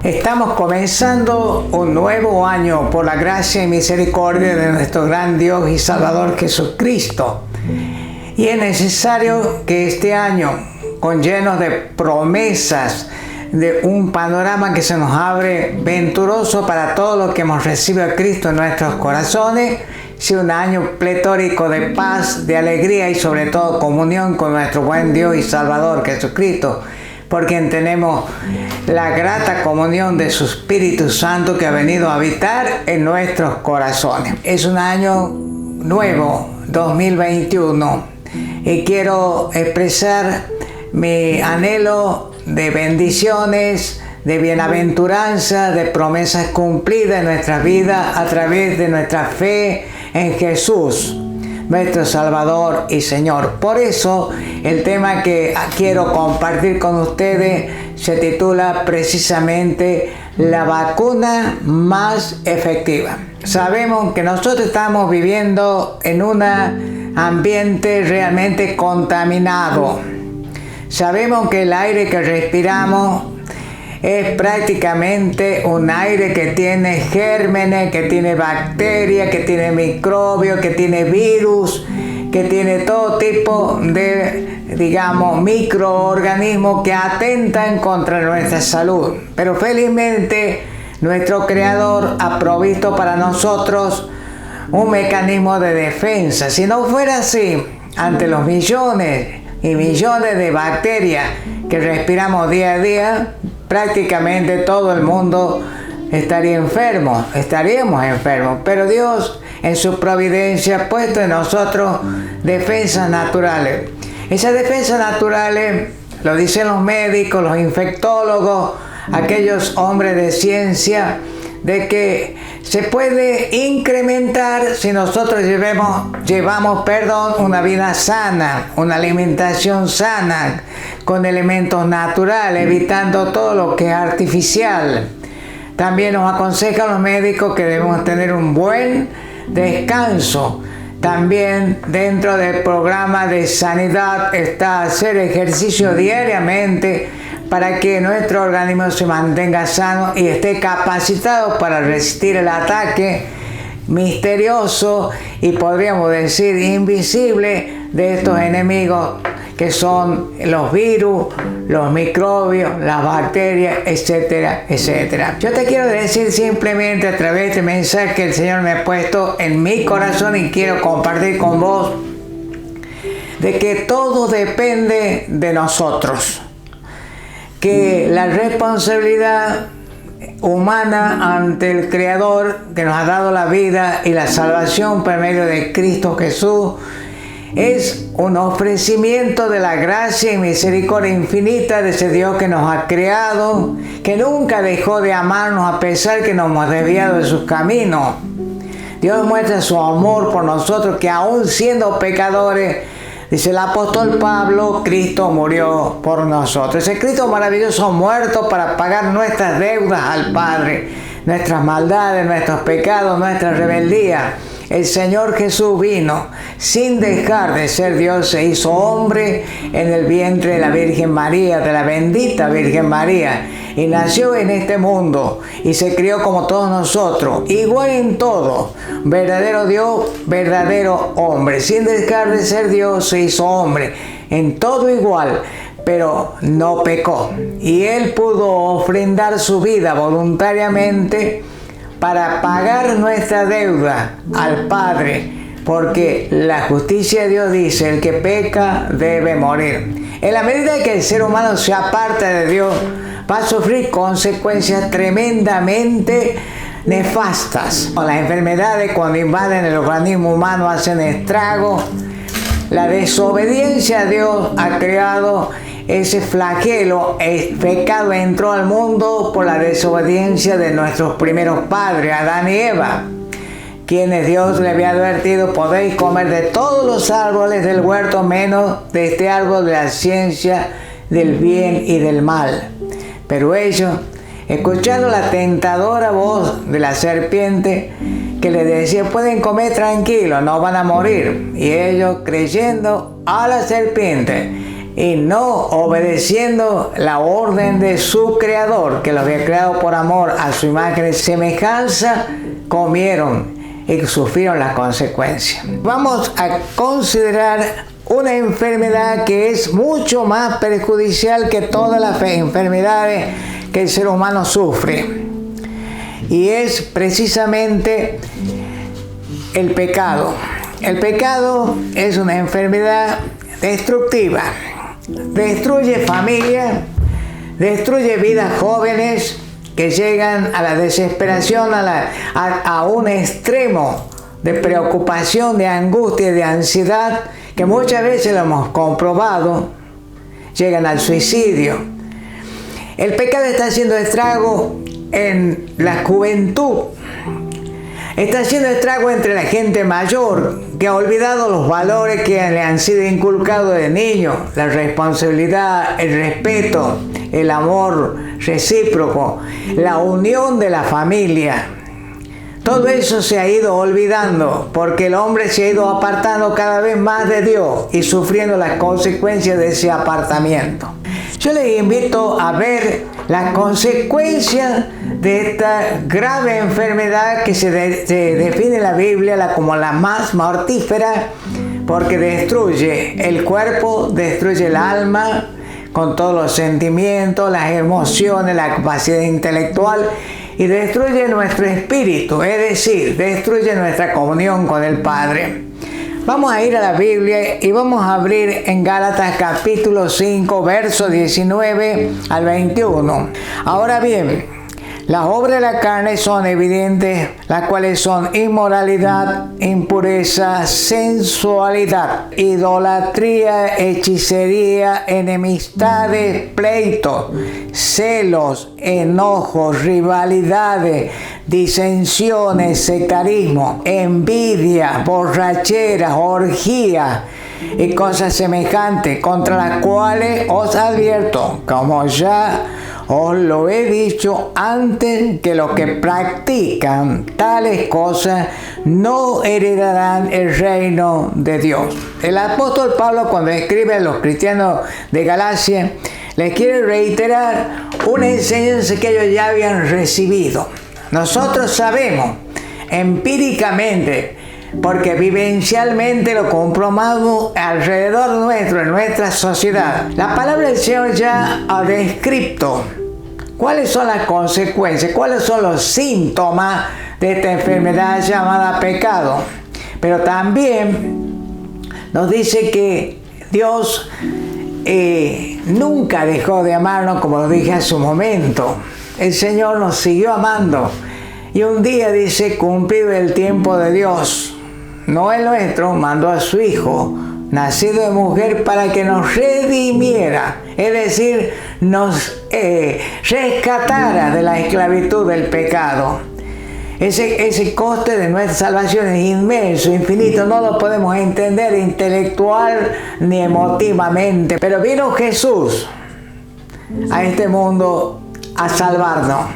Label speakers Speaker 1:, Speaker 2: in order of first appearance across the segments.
Speaker 1: Estamos comenzando un nuevo año por la gracia y misericordia de nuestro gran Dios y Salvador Jesucristo. Y es necesario que este año, con llenos de promesas, de un panorama que se nos abre venturoso para todos los que hemos recibido a Cristo en nuestros corazones, sea un año pletórico de paz, de alegría y sobre todo comunión con nuestro buen Dios y Salvador Jesucristo, porque tenemos la grata comunión de su Espíritu Santo que ha venido a habitar en nuestros corazones. Es un año nuevo, 2021, y quiero expresar mi anhelo de bendiciones, de bienaventuranza, de promesas cumplidas en nuestra vida a través de nuestra fe en Jesús, nuestro Salvador y Señor. Por eso el tema que quiero compartir con ustedes se titula precisamente la vacuna más efectiva. Sabemos que nosotros estamos viviendo en un ambiente realmente contaminado. Sabemos que el aire que respiramos es prácticamente un aire que tiene gérmenes, que tiene bacterias, que tiene microbios, que tiene virus, que tiene todo tipo de, microorganismos que atentan contra nuestra salud. Pero felizmente nuestro Creador ha provisto para nosotros un mecanismo de defensa. Si no fuera así, ante los millones y millones de bacterias que respiramos día a día, prácticamente todo el mundo estaríamos enfermos. Pero Dios, en su providencia, ha puesto en nosotros defensas naturales. Esas defensas naturales, lo dicen los médicos, los infectólogos, aquellos hombres de ciencia, de que se puede incrementar si nosotros llevamos una vida sana, una alimentación sana, con elementos naturales, evitando todo lo que es artificial. También nos aconsejan los médicos que debemos tener un buen descanso. También dentro del programa de sanidad está hacer ejercicio diariamente para que nuestro organismo se mantenga sano y esté capacitado para resistir el ataque misterioso y podríamos decir invisible de estos enemigos que son los virus, los microbios, las bacterias, etcétera, etcétera. Yo te quiero decir simplemente a través de este mensaje que el Señor me ha puesto en mi corazón y quiero compartir con vos, de que todo depende de nosotros, que la responsabilidad humana ante el Creador que nos ha dado la vida y la salvación por medio de Cristo Jesús es un ofrecimiento de la gracia y misericordia infinita de ese Dios que nos ha creado, que nunca dejó de amarnos a pesar que nos hemos desviado de sus caminos. Dios muestra su amor por nosotros, que aún siendo pecadores, dice el apóstol Pablo, Cristo murió por nosotros. Ese Cristo maravilloso muerto para pagar nuestras deudas al Padre, nuestras maldades, nuestros pecados, nuestra rebeldía. El Señor Jesús vino sin dejar de ser Dios, se hizo hombre en el vientre de la Virgen María, de la bendita Virgen María, y nació en este mundo y se crió como todos nosotros, igual en todo, verdadero Dios, verdadero hombre. Sin dejar de ser Dios, se hizo hombre, en todo igual, pero no pecó. Y Él pudo ofrendar su vida voluntariamente para pagar nuestra deuda al Padre, porque la justicia de Dios dice, el que peca debe morir. En la medida que el ser humano se aparta de Dios, va a sufrir consecuencias tremendamente nefastas. Las enfermedades, cuando invaden el organismo humano, hacen estragos. La desobediencia a Dios ha creado ese flagelo. El pecado entró al mundo por la desobediencia de nuestros primeros padres, Adán y Eva, quienes Dios le había advertido: podéis comer de todos los árboles del huerto menos de este árbol de la ciencia del bien y del mal. Pero ellos, escuchando la tentadora voz de la serpiente que les decía: pueden comer tranquilos, no van a morir, y ellos, creyendo a la serpiente, y no obedeciendo la orden de su Creador, que los había creado por amor a su imagen y semejanza, comieron y sufrieron las consecuencias. Vamos a considerar una enfermedad que es mucho más perjudicial que todas las enfermedades que el ser humano sufre, y es precisamente el pecado. El pecado es una enfermedad destructiva. Destruye familia, destruye vidas jóvenes que llegan a la desesperación, a un extremo de preocupación, de angustia, de ansiedad, que muchas veces lo hemos comprobado, llegan al suicidio. El pecado está haciendo estrago en la juventud, está haciendo estrago entre la gente mayor, que ha olvidado los valores que le han sido inculcados de niño: la responsabilidad, el respeto, el amor recíproco, la unión de la familia. Todo eso se ha ido olvidando porque el hombre se ha ido apartando cada vez más de Dios y sufriendo las consecuencias de ese apartamiento. Yo les invito a ver las consecuencias de esta grave enfermedad que se define en la Biblia como la más mortífera, porque destruye el cuerpo, destruye el alma con todos los sentimientos, las emociones, la capacidad intelectual, y destruye nuestro espíritu, es decir, destruye nuestra comunión con el Padre. Vamos a ir a la Biblia y vamos a abrir en Gálatas capítulo 5, versos 19 al 21. Ahora bien, las obras de la carne son evidentes, las cuales son inmoralidad, impureza, sensualidad, idolatría, hechicería, enemistades, pleitos, celos, enojos, rivalidades, disensiones, sectarismo, envidia, borracheras, orgías y cosas semejantes, contra las cuales os advierto, como ya os lo he dicho antes, que los que practican tales cosas no heredarán el reino de Dios. El apóstol Pablo, cuando escribe a los cristianos de Galacia, les quiere reiterar una enseñanza que ellos ya habían recibido. Nosotros sabemos empíricamente, porque vivencialmente lo comprobamos alrededor nuestro, en nuestra sociedad. La palabra del Señor ya ha descrito cuáles son las consecuencias, cuáles son los síntomas de esta enfermedad llamada pecado. Pero también nos dice que Dios nunca dejó de amarnos, como lo dije hace un momento. El Señor nos siguió amando. Y un día dice, cumplido el tiempo de Dios, no el nuestro, mandó a su Hijo, nacido de mujer, para que nos redimiera, es decir, nos rescatara de la esclavitud del pecado. Ese coste de nuestra salvación es inmenso, infinito, no lo podemos entender intelectual ni emotivamente. Pero vino Jesús a este mundo a salvarnos.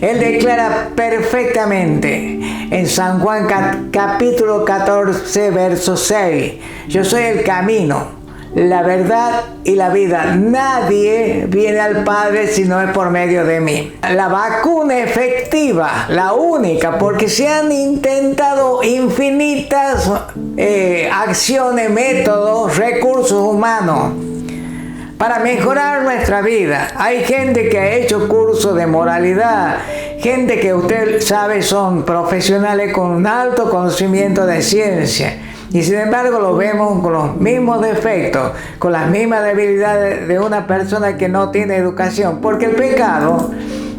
Speaker 1: Él declara perfectamente en San Juan capítulo 14, verso 6, yo soy el camino, la verdad y la vida. Nadie viene al Padre si no es por medio de mí. La vacuna efectiva, la única, porque se han intentado infinitas acciones, métodos, recursos humanos para mejorar nuestra vida. Hay gente que ha hecho cursos de moralidad, gente que usted sabe son profesionales con un alto conocimiento de ciencia, y sin embargo lo vemos con los mismos defectos, con las mismas debilidades de una persona que no tiene educación, porque el pecado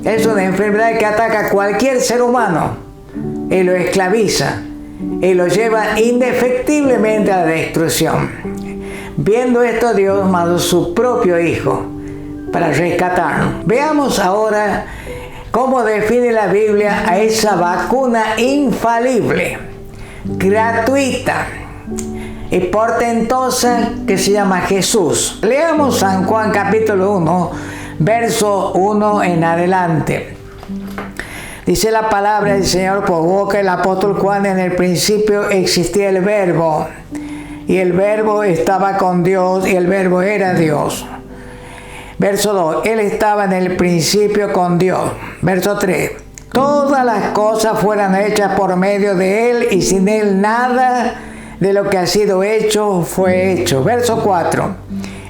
Speaker 1: es una enfermedad que ataca a cualquier ser humano y lo esclaviza y lo lleva indefectiblemente a la destrucción. Viendo esto, Dios mandó su propio Hijo para rescatarnos. Veamos ahora cómo define la Biblia a esa vacuna infalible, gratuita y portentosa que se llama Jesús. Leamos San Juan capítulo 1, verso 1 en adelante. Dice la palabra del Señor por boca del apóstol Juan: en el principio existía el Verbo, y el Verbo estaba con Dios, y el Verbo era Dios. Verso 2, Él estaba en el principio con Dios. Verso 3, todas las cosas fueron hechas por medio de Él, y sin Él nada de lo que ha sido hecho fue hecho. Verso 4,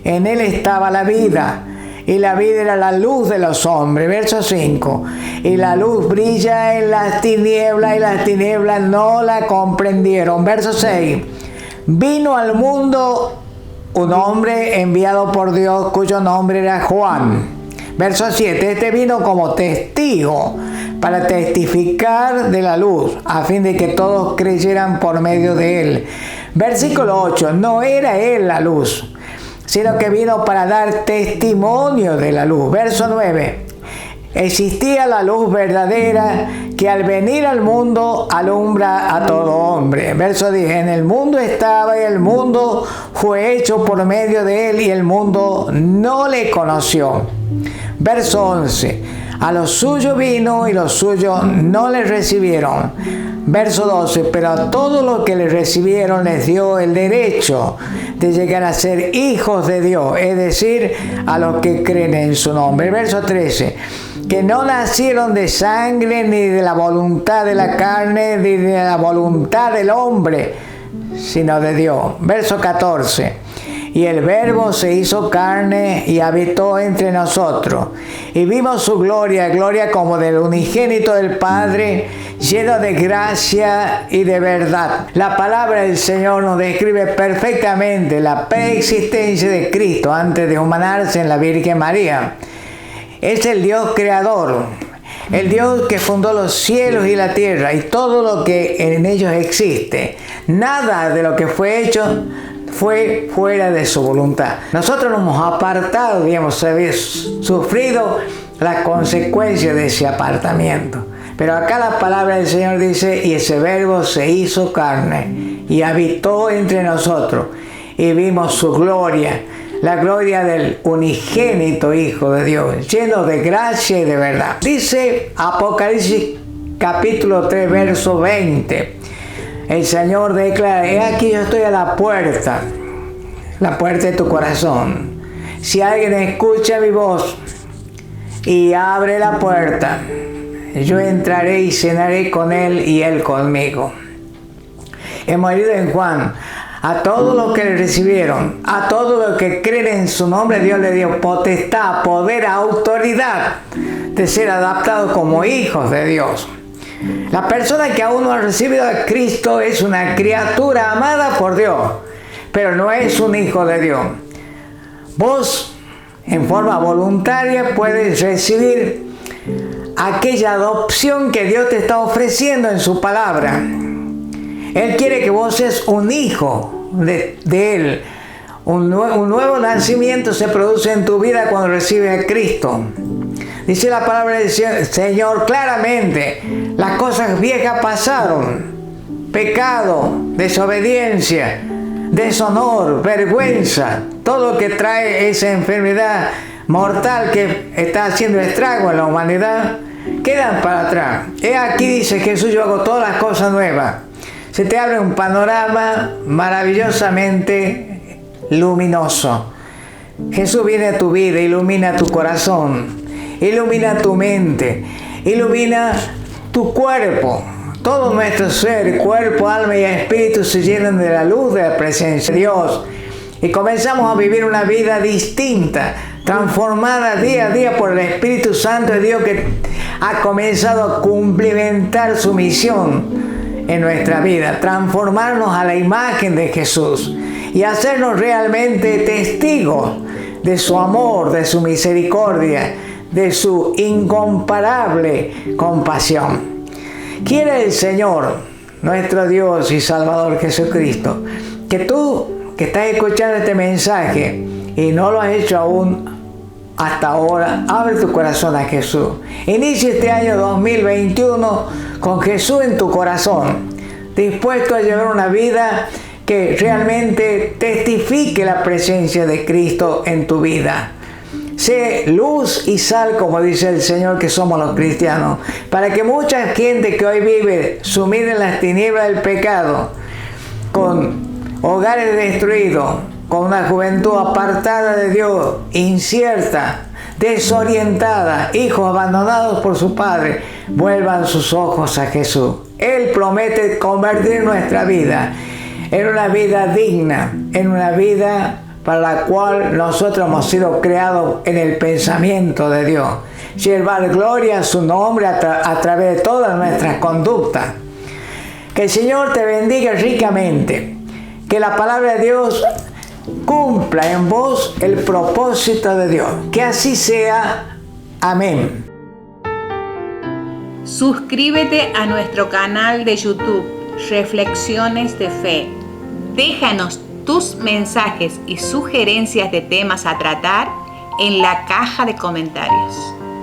Speaker 1: en Él estaba la vida, y la vida era la luz de los hombres. Verso 5, y la luz brilla en las tinieblas, y las tinieblas no la comprendieron. Verso 6, vino al mundo un hombre enviado por Dios, cuyo nombre era Juan. Verso 7, este vino como testigo para testificar de la luz, a fin de que todos creyeran por medio de él. Versículo 8, no era él la luz, sino que vino para dar testimonio de la luz. Verso 9, existía la luz verdadera que al venir al mundo alumbra a todo hombre. Verso 10, en el mundo estaba y el mundo fue hecho por medio de él y el mundo no le conoció. Verso 11, a los suyos vino y los suyos no le recibieron. Verso 12, pero a todos los que le recibieron les dio el derecho de llegar a ser hijos de Dios, es decir, a los que creen en su nombre. Verso 13, que no nacieron de sangre, ni de la voluntad de la carne, ni de la voluntad del hombre, sino de Dios. Verso 14, y el Verbo se hizo carne y habitó entre nosotros, y vimos su gloria, gloria como del unigénito del Padre, lleno de gracia y de verdad. La palabra del Señor nos describe perfectamente la preexistencia de Cristo antes de humanarse en la Virgen María. Es el Dios creador, el Dios que fundó los cielos y la tierra y todo lo que en ellos existe. Nada de lo que fue hecho fue fuera de su voluntad. Nosotros nos hemos apartado y hemos sufrido las consecuencias de ese apartamiento. Pero acá la palabra del Señor dice, y ese Verbo se hizo carne y habitó entre nosotros, y vimos su gloria, la gloria del unigénito Hijo de Dios, lleno de gracia y de verdad. Dice Apocalipsis capítulo 3, verso 20. El Señor declara, he aquí yo estoy a la puerta de tu corazón. Si alguien escucha mi voz y abre la puerta, yo entraré y cenaré con él y él conmigo. Hemos leído en Juan, a todos los que le recibieron, a todos los que creen en su nombre, Dios le dio potestad, poder, autoridad de ser adoptados como hijos de Dios. La persona que aún no ha recibido a Cristo es una criatura amada por Dios, pero no es un hijo de Dios. Vos, en forma voluntaria, puedes recibir aquella adopción que Dios te está ofreciendo en su palabra. Él quiere que vos seas un hijo de Él. Un nuevo nacimiento se produce en tu vida cuando recibes a Cristo. Dice la palabra del Señor claramente, las cosas viejas pasaron, pecado, desobediencia, deshonor, vergüenza, todo lo que trae esa enfermedad mortal que está haciendo estrago en la humanidad, quedan para atrás. He aquí, dice Jesús, yo hago todas las cosas nuevas. Se te abre un panorama maravillosamente luminoso. Jesús viene a tu vida, ilumina tu corazón, ilumina tu mente, ilumina tu cuerpo. Todo nuestro ser, cuerpo, alma y espíritu se llenan de la luz de la presencia de Dios. Y comenzamos a vivir una vida distinta, transformada día a día por el Espíritu Santo de Dios, que ha comenzado a cumplimentar su misión en nuestra vida, transformarnos a la imagen de Jesús y hacernos realmente testigos de su amor, de su misericordia, de su incomparable compasión. Quiere el Señor, nuestro Dios y Salvador Jesucristo, que tú que estás escuchando este mensaje y no lo has hecho aún hasta ahora, abre tu corazón a Jesús. Inicia este año 2021 con Jesús en tu corazón, dispuesto a llevar una vida que realmente testifique la presencia de Cristo en tu vida. Sé luz y sal, como dice el Señor que somos los cristianos, para que mucha gente que hoy vive sumida en las tinieblas del pecado, con hogares destruidos, con una juventud apartada de Dios, incierta, desorientada, hijos abandonados por su padre, vuelvan sus ojos a Jesús. Él promete convertir nuestra vida en una vida digna, en una vida para la cual nosotros hemos sido creados en el pensamiento de Dios. Llevar gloria a su nombre a través de todas nuestras conductas. Que el Señor te bendiga ricamente. Que la palabra de Dios cumpla en vos el propósito de Dios. Que así sea. Amén.
Speaker 2: Suscríbete a nuestro canal de YouTube, Reflexiones de Fe. Déjanos tus mensajes y sugerencias de temas a tratar en la caja de comentarios.